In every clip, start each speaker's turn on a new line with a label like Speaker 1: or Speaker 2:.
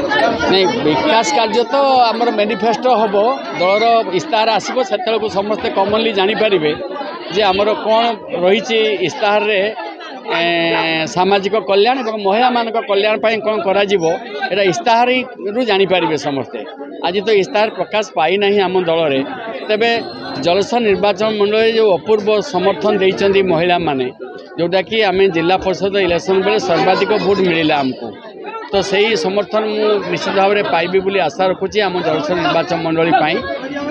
Speaker 1: नहीं विकास कार्य तो आमर मैनिफेस्टो हम दलर इस्ताहार आसो से समस्ते कमनली जापर जे आमर कौन रही इस्ताहार सामाजिक कल्याण और महिला मान कल्याण कौन कर इस्ताहार रु जापर समस्ते। आज तो इस्ताहार प्रकाश पाईना आम दल तेरे जलसा निर्वाचन मंडल जो अपूर्व समर्थन देती महिला माने जोटा कि आम जिला परिषद इलेक्शन बेले सर्वाधिक भोट मिलला आमको तो सही समर्थन मु निश्चित भाव में पाइबी बोली आशा रखुची आम जलस्वर निर्वाचन मंडली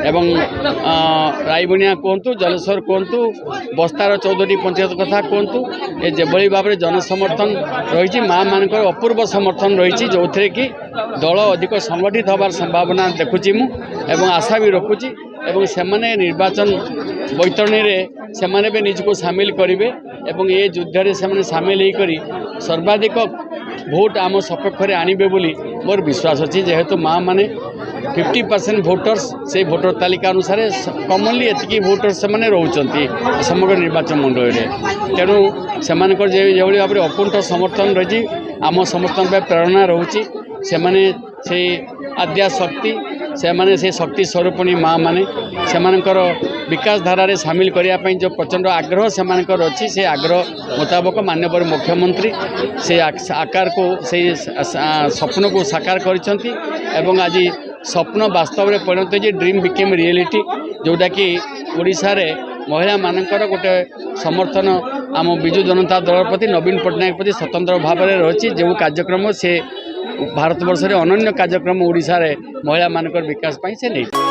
Speaker 1: एवं रायबनिया कहतु जलस्वर कहतु बस्तार 14टी पंचायत कथा कहतु ये जेभली भाव में जनसमर्थन रही माँ मान अपूर्व समर्थन रही जो थे कि दल अधिक संगठित होवार संभावना देखुची मु आशा भी रखुची एवं सेमाने निर्वाचन बैतरणी से भी निजको सामिल करेंगे एवं ये युद्ध से सामिल होकर सर्वाधिक भोट आम सपक्ष आणवे बोली मोर विश्वास अच्छी जेहेतु माँ मैंने 50% भोटर्स से भोटर तालिका अनुसार कमनली एतिकी भोटर्स से रोचंती समग्र निर्वाचन मंडल में तेणु से भाव में अकुंठ समर्थन रही आम समर्थन प्रेरणा रोचे से आद्या शक्ति से शक्ति स्वरूपिणी माँ माने से विकास धारा रे सामिल करने जो प्रचंड आग्रह से अच्छी से आग्रह मुताबक माननीय मुख्यमंत्री से आकार को से स्वप्न को साकार करिसेंती एवं आज स्वप्न वास्तव में परिणत हो ड्रीम बिकेम रियलिटी जोटा कि ओडिशा रे महिला मानकर गोटे समर्थन आम विजु जनता दल प्रति नवीन पट्टनायक प्रति स्वतंत्र भाव में रही जो कार्यक्रम से भारत वर्ष रे अनन्य कार्यक्रम ओडिशा रे महिला मानकर विकास से नहीं।